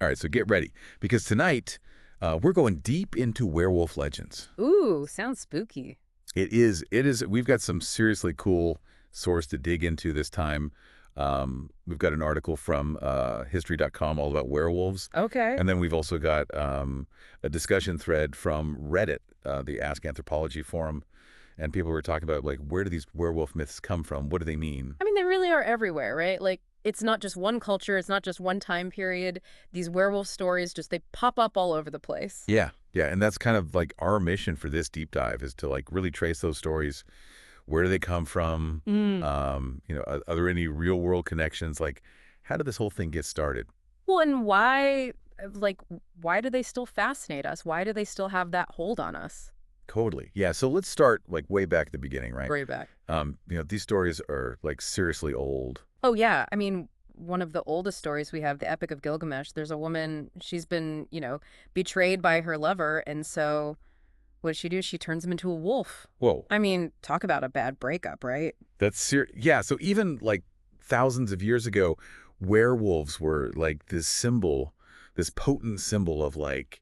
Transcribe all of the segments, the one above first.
All right, so get ready, because tonight we're going deep into werewolf legends. Ooh, sounds spooky. It is. We've got some seriously cool source to dig into this time. We've got an article from history.com all about werewolves. Okay. And then we've also got a discussion thread from Reddit, the Ask Anthropology forum. And people were talking about, like, where do these werewolf myths come from? What do they mean? I mean, they really are everywhere, right? Like, it's not just one culture. It's not just one time period. These werewolf stories they pop up all over the place. Yeah, yeah. And that's kind of like our mission for this deep dive is to, like, really trace those stories. Where do they come from? Are there any real world connections? Like, how did this whole thing get started? Well, and why do they still fascinate us? Why do they still have that hold on us? Totally. Yeah. So let's start, like, way back at the beginning, right? Way back. These stories are, like, seriously old. Oh, yeah. I mean, one of the oldest stories we have, the Epic of Gilgamesh, there's a woman, she's been, betrayed by her lover. And so what does she do? She turns him into a wolf. Whoa. I mean, talk about a bad breakup, right? Yeah. So even, like, thousands of years ago, werewolves were, like, this potent symbol of, like,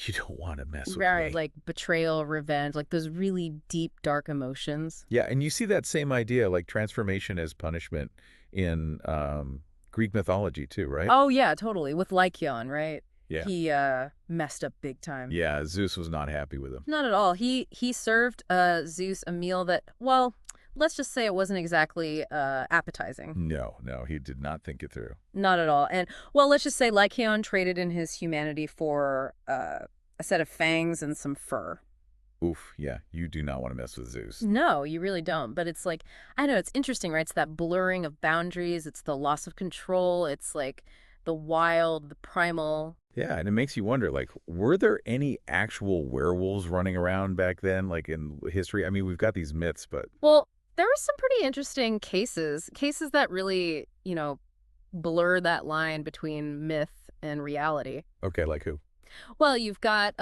you don't want to mess with me. Right, like betrayal, revenge, like those really deep, dark emotions. Yeah, and you see that same idea, like transformation as punishment in Greek mythology too, right? Oh, yeah, totally. With Lycaon, right? Yeah. He messed up big time. Yeah, Zeus was not happy with him. Not at all. He served Zeus a meal that, well, let's just say it wasn't exactly appetizing. No, he did not think it through. Not at all. And, well, let's just say Lycaon traded in his humanity for a set of fangs and some fur. Oof, yeah, you do not want to mess with Zeus. No, you really don't. But it's like, I know, it's interesting, right? It's that blurring of boundaries. It's the loss of control. It's like the wild, the primal. Yeah, and it makes you wonder, like, were there any actual werewolves running around back then, like in history? I mean, we've got these myths, but... Well, there were some pretty interesting cases that really, blur that line between myth and reality. Okay, like who? Well, you've got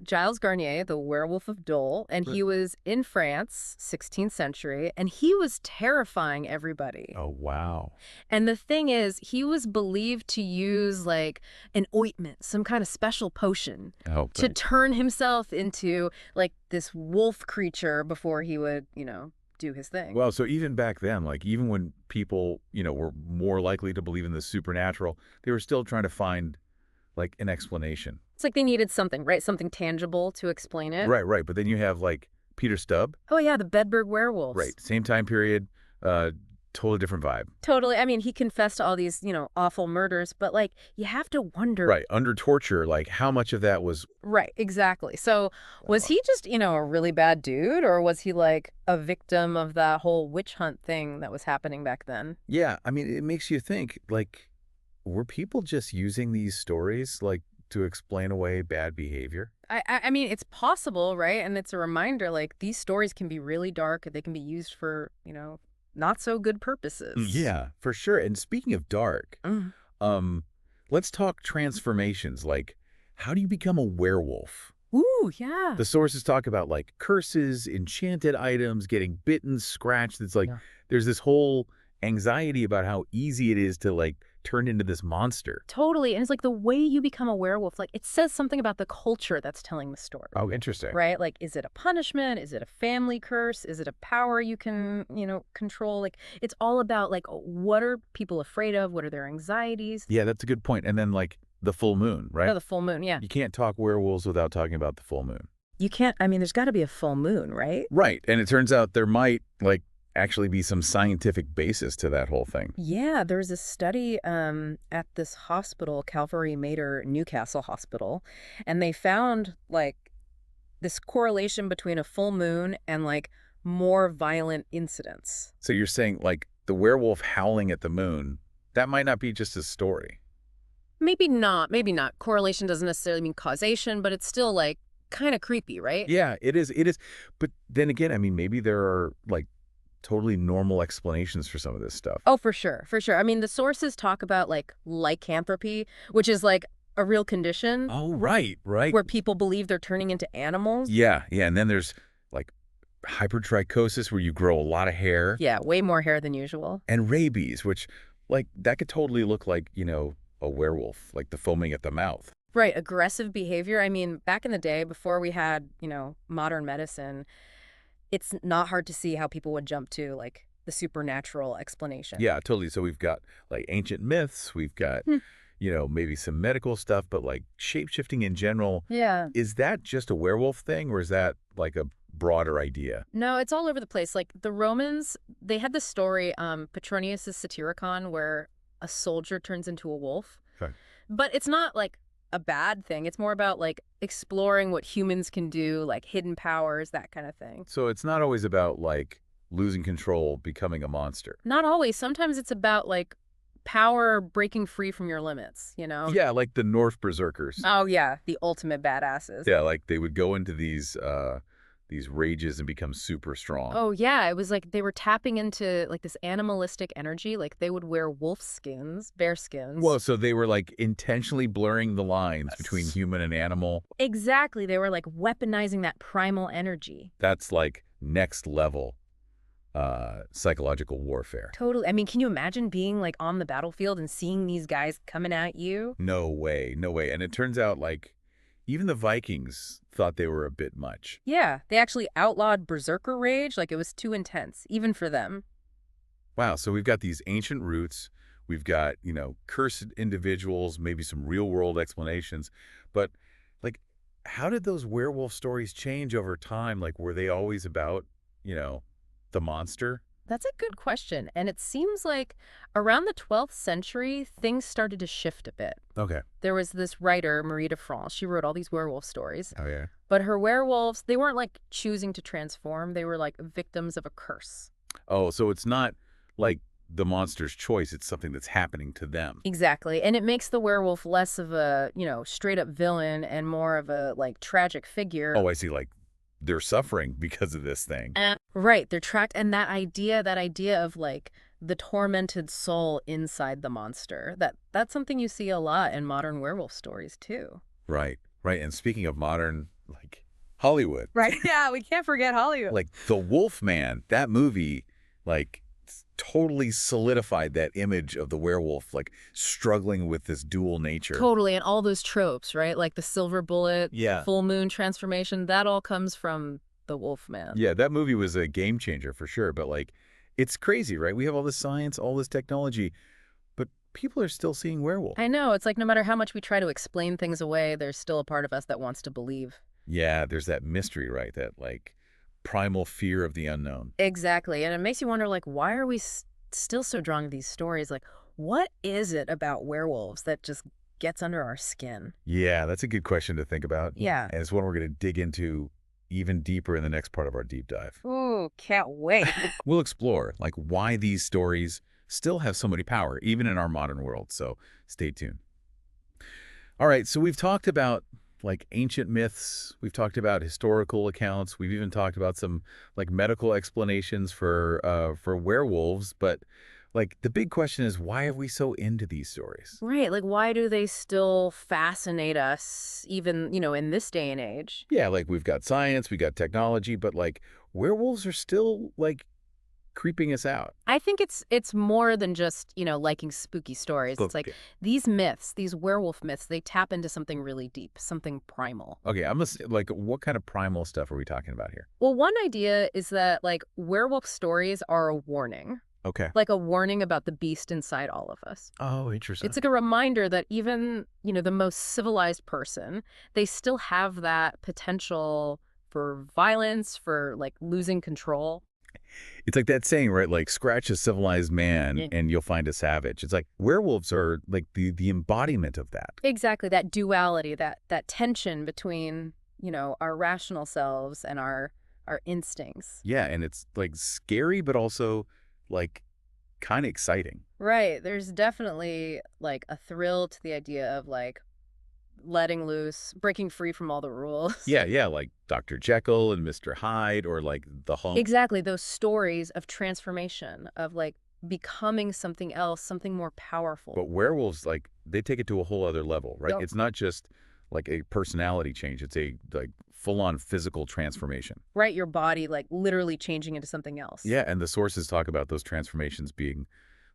Giles Garnier, the Werewolf of Dole, and he was in France, 16th century, and he was terrifying everybody. Oh, wow. And the thing is, he was believed to use, like, an ointment, some kind of special potion, to turn himself into, like, this wolf creature before he would, do his thing. Well, so even back then, like, even when people, were more likely to believe in the supernatural, they were still trying to find, like, an explanation. It's like they needed something, right? Something tangible to explain it. Right. But then you have, like, Peter Stubb. Oh, yeah, the Bedburg werewolves. Right. Same time period, totally different vibe. Totally. I mean, he confessed to all these, awful murders, but, like, you have to wonder. Right. Under torture, like, how much of that was... Right, exactly. So was he just, a really bad dude, or was he, like, a victim of that whole witch hunt thing that was happening back then? Yeah. I mean, it makes you think, like, were people just using these stories, like, to explain away bad behavior? I mean, it's possible, right? And it's a reminder, like, these stories can be really dark. They can be used for, not so good purposes. Yeah, for sure. And speaking of dark, let's talk transformations. Like, how do you become a werewolf? Ooh, yeah. The sources talk about, like, curses, enchanted items, getting bitten, scratched. It's like there's this whole anxiety about how easy it is to, like, turn into this monster. Totally. And it's like the way you become a werewolf, like, it says something about the culture that's telling the story. Oh, interesting. Right? Like, is it a punishment? Is it a family curse? Is it a power you can, control? Like, it's all about, like, what are people afraid of? What are their anxieties? Yeah, that's a good point. And then, like, the full moon, right? Oh, the full moon, yeah. You can't talk werewolves without talking about the full moon. You can't, I mean, there's got to be a full moon, right? Right. And it turns out there might, like, actually be some scientific basis to that whole thing. Yeah, there's a study at this hospital, Calvary Mater Newcastle Hospital, and they found, like, this correlation between a full moon and, like, more violent incidents. So you're saying, like, the werewolf howling at the moon, that might not be just a story. Maybe not. Correlation doesn't necessarily mean causation, but it's still, like, kind of creepy, right? Yeah, it is. But then again, I mean, maybe there are, like, totally normal explanations for some of this stuff. Oh, for sure. I mean, the sources talk about, like, lycanthropy, which is, like, a real condition. Oh, right. Where people believe they're turning into animals. Yeah. And then there's, like, hypertrichosis, where you grow a lot of hair. Yeah, way more hair than usual. And rabies, which, like, that could totally look like, a werewolf, like the foaming at the mouth. Right, aggressive behavior. I mean, back in the day, before we had, modern medicine, it's not hard to see how people would jump to, like, the supernatural explanation. Yeah, totally. So we've got like ancient myths, we've got, Hmm. maybe some medical stuff, but like shape-shifting in general, Yeah. is that just a werewolf thing or is that like a broader idea? No, it's all over the place. Like, the Romans, they had this story, Petronius's Satyricon, where a soldier turns into a wolf. Okay. But it's not, like, a bad thing. It's more about, like, exploring what humans can do, like hidden powers, that kind of thing. So it's not always about like losing control, becoming a monster. Not always. Sometimes it's about, like, power breaking free from your limits, you know? Yeah, like the Norse berserkers. Oh, yeah, the ultimate badasses. Yeah, like they would go into these rages and become super strong. Oh, yeah, it was like they were tapping into, like, this animalistic energy. Like, they would wear wolf skins, bear skins. Well, so they were like intentionally blurring the lines between Yes. human and animal. Exactly. They were, like, weaponizing that primal energy. That's like next level psychological warfare. Totally. I mean, can you imagine being, like, on the battlefield and seeing these guys coming at you? No way, no way. And it turns out like even the Vikings thought they were a bit much. Yeah, they actually outlawed berserker rage. Like, it was too intense, even for them. Wow, so we've got these ancient roots, we've got, cursed individuals, maybe some real-world explanations, but, like, how did those werewolf stories change over time? Like, were they always about, the monster? That's a good question. And it seems like around the 12th century, things started to shift a bit. Okay. There was this writer, Marie de France. She wrote all these werewolf stories. Oh, yeah. But her werewolves, they weren't, like, choosing to transform. They were, like, victims of a curse. Oh, so it's not, like, the monster's choice. It's something that's happening to them. Exactly. And it makes the werewolf less of a, straight-up villain and more of a, like, tragic figure. Oh, I see, like, they're suffering because of this thing. Right. They're tracked. And that idea of, like, the tormented soul inside the monster, that's something you see a lot in modern werewolf stories, too. Right, right. And speaking of modern, like, Hollywood. Right. Yeah, we can't forget Hollywood. Like, The Wolfman, that movie, like, totally solidified that image of the werewolf, like, struggling with this dual nature. Totally. And all those tropes, right? Like the silver bullet, Yeah. full moon transformation, that all comes from the Wolfman. Yeah, that movie was a game changer for sure. But, like, it's crazy, right? We have all this science, all this technology, but people are still seeing werewolf. I know. It's like no matter how much we try to explain things away, there's still a part of us that wants to believe. Yeah, there's that mystery, right? That, like, primal fear of the unknown. Exactly. And it makes you wonder, like, why are we still so drawn to these stories? Like, what is it about werewolves that just gets under our skin? Yeah, that's a good question to think about. Yeah. And it's one we're going to dig into even deeper in the next part of our deep dive. Ooh, can't wait. We'll explore, like, why these stories still have so much power, even in our modern world. So stay tuned. All right, so we've talked about, like, ancient myths. We've talked about historical accounts. We've even talked about some, like, medical explanations for werewolves. But, like, the big question is, why are we so into these stories? Right. Like, why do they still fascinate us, even, in this day and age? Yeah, like, we've got science, we got technology, but, like, werewolves are still, like, creeping us out. I think it's more than just, liking spooky stories. It's like these myths, these werewolf myths, they tap into something really deep, something primal. Okay, like, what kind of primal stuff are we talking about here? Well, one idea is that, like, werewolf stories are a warning. Okay. Like a warning about the beast inside all of us. Oh, interesting. It's like a reminder that even, the most civilized person, they still have that potential for violence, for, like, losing control. It's like that saying, right? Like, scratch a civilized man and you'll find a savage. It's like werewolves are like the embodiment of that. Exactly, that duality, that tension between, our rational selves and our instincts. Yeah, and it's, like, scary, but also, like, kind of exciting. Right. There's definitely, like, a thrill to the idea of, like, letting loose, breaking free from all the rules. Yeah, like Dr. Jekyll and Mr. Hyde, or like the Hulk. Exactly, those stories of transformation, of, like, becoming something else, something more powerful. But werewolves, like, they take it to a whole other level, right? Yep. It's not just like a personality change. It's a, like, full-on physical transformation. Right, your body, like, literally changing into something else. Yeah, and the sources talk about those transformations being,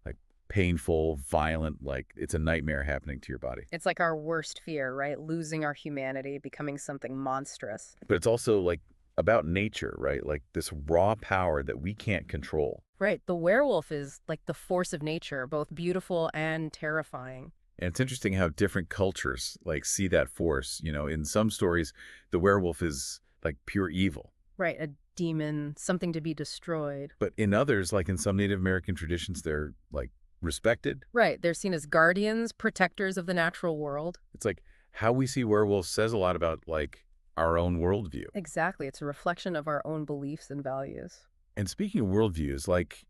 like, painful, violent, like it's a nightmare happening to your body. It's like our worst fear, right? Losing our humanity, becoming something monstrous. But it's also like about nature, right? Like this raw power that we can't control. Right. The werewolf is like the force of nature, both beautiful and terrifying. And it's interesting how different cultures like see that force. In some stories, the werewolf is like pure evil. Right. A demon, something to be destroyed. But in others, like in some Native American traditions, they're like respected. Right. They're seen as guardians, protectors of the natural world. It's like how we see werewolves says a lot about like our own worldview. Exactly. It's a reflection of our own beliefs and values. And speaking of worldviews, like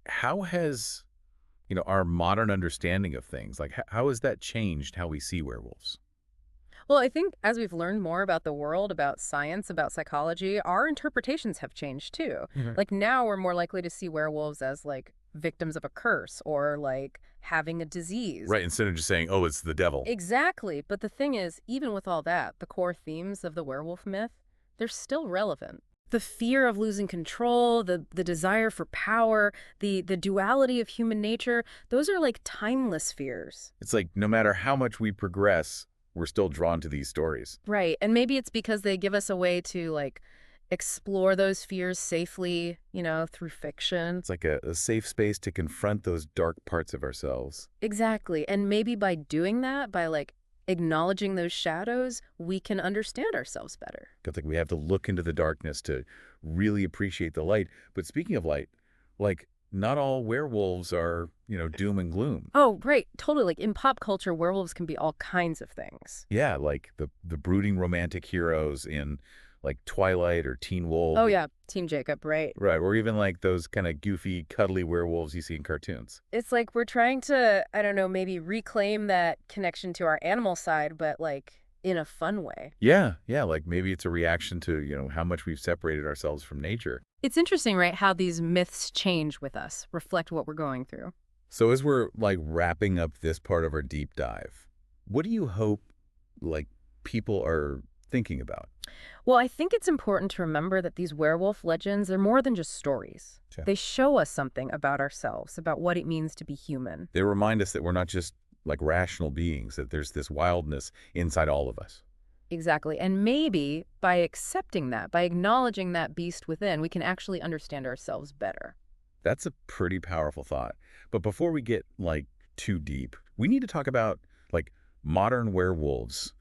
how has, our modern understanding of things, like how has that changed how we see werewolves? Well, I think as we've learned more about the world, about science, about psychology, our interpretations have changed too. Mhm. Like now we're more likely to see werewolves as like victims of a curse or like having a disease. Right, instead of just saying, oh, it's the devil. Exactly. But the thing is, even with all that, the core themes of the werewolf myth, they're still relevant. The fear of losing control, the desire for power, the duality of human nature, those are like timeless fears. It's like no matter how much we progress, we're still drawn to these stories. Right. And maybe it's because they give us a way to like explore those fears safely, through fiction. It's like a safe space to confront those dark parts of ourselves. Exactly. And maybe by doing that, by like acknowledging those shadows, we can understand ourselves better. It's like we have to look into the darkness to really appreciate the light. But speaking of light, like not all werewolves are, doom and gloom. Oh, right. Totally. Like in pop culture, werewolves can be all kinds of things. Yeah, like the brooding romantic heroes in like Twilight or Teen Wolf. Oh, yeah. Team Jacob, right. Right, or even like those kind of goofy, cuddly werewolves you see in cartoons. It's like we're trying to, I don't know, maybe reclaim that connection to our animal side, but like in a fun way. Yeah, like maybe it's a reaction to, how much we've separated ourselves from nature. It's interesting, right, how these myths change with us, reflect what we're going through. So as we're like wrapping up this part of our deep dive, what do you hope like people are thinking about? Well, I think it's important to remember that these werewolf legends are more than just stories. Yeah. They show us something about ourselves, about what it means to be human. They remind us that we're not just like rational beings, that there's this wildness inside all of us. Exactly. And maybe by accepting that, by acknowledging that beast within, we can actually understand ourselves better. That's a pretty powerful thought. But before we get like too deep, we need to talk about like modern werewolves.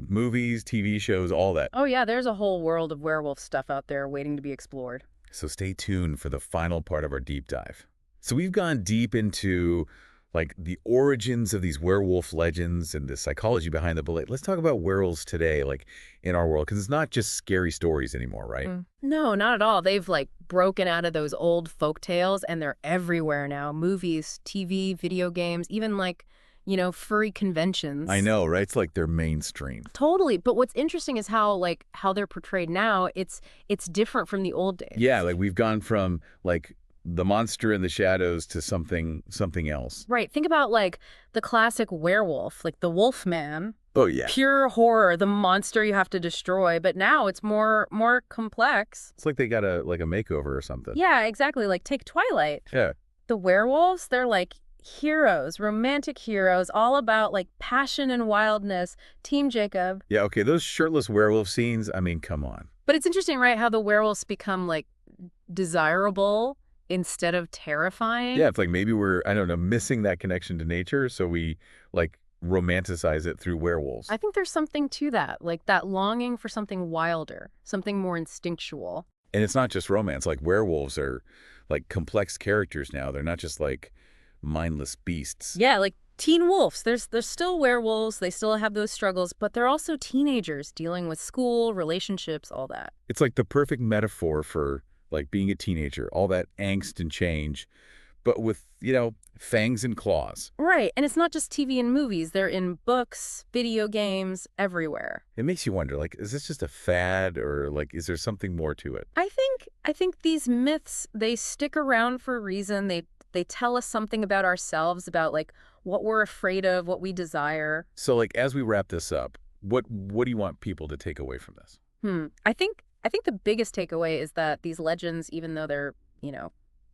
Movies, TV shows, all that. Oh, yeah, there's a whole world of werewolf stuff out there waiting to be explored. So stay tuned for the final part of our deep dive. So we've gone deep into like the origins of these werewolf legends and the psychology behind them. But like, let's talk about werewolves today, like in our world, because it's not just scary stories anymore, right? No, not at all. They've like broken out of those old folk tales and they're everywhere now. Movies, TV, video games, even like, furry conventions. I know, right? It's like they're mainstream. Totally. But what's interesting is how they're portrayed now, it's different from the old days. Yeah, like we've gone from like the monster in the shadows to something else. Right. Think about like the classic werewolf, like the Wolf Man. Oh, yeah. Pure horror, the monster you have to destroy. But now it's more complex. It's like they got a makeover or something. Yeah, exactly. Like take Twilight. Yeah. The werewolves, they're like heroes, romantic heroes, all about like passion and wildness. Team Jacob. Yeah, okay, those shirtless werewolf scenes, I mean, come on. But it's interesting, right, how the werewolves become like desirable instead of terrifying. Yeah, it's like maybe we're, I don't know, missing that connection to nature, so we like romanticize it through werewolves. I think there's something to that, like that longing for something wilder, something more instinctual. And it's not just romance, like werewolves are like complex characters now. They're not just like mindless beasts. Yeah, like teen wolves. There's still werewolves. They still have those struggles, but they're also teenagers dealing with school, relationships, all that. It's like the perfect metaphor for like being a teenager, all that angst and change, but with, fangs and claws. Right. And it's not just TV and movies. They're in books, video games, everywhere. It makes you wonder, like, is this just a fad or like, is there something more to it? I think these myths, they stick around for a reason. They tell us something about ourselves, about like what we're afraid of, what we desire. So like, as we wrap this up, what do you want people to take away from this? I think the biggest takeaway is that these legends, even though they're,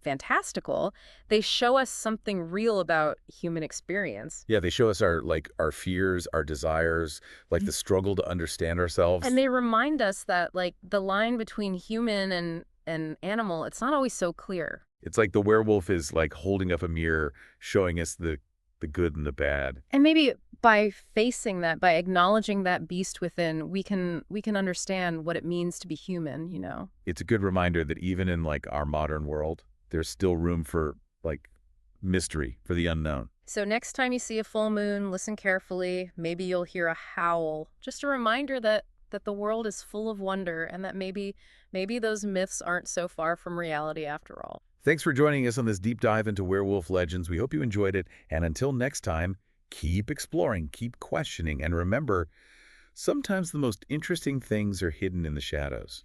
fantastical, they show us something real about human experience. Yeah, they show us our fears, our desires, like the struggle to understand ourselves. And they remind us that, like, the line between human and animal, it's not always so clear. It's like the werewolf is like holding up a mirror, showing us the good and the bad. And maybe by facing that, by acknowledging that beast within, we can understand what it means to be human. It's a good reminder that even in like our modern world, there's still room for like mystery, for the unknown. So next time you see a full moon, listen carefully. Maybe you'll hear a howl. Just a reminder that the world is full of wonder, and that maybe those myths aren't so far from reality after all. Thanks for joining us on this deep dive into werewolf legends. We hope you enjoyed it. And until next time, keep exploring, keep questioning, and remember, sometimes the most interesting things are hidden in the shadows.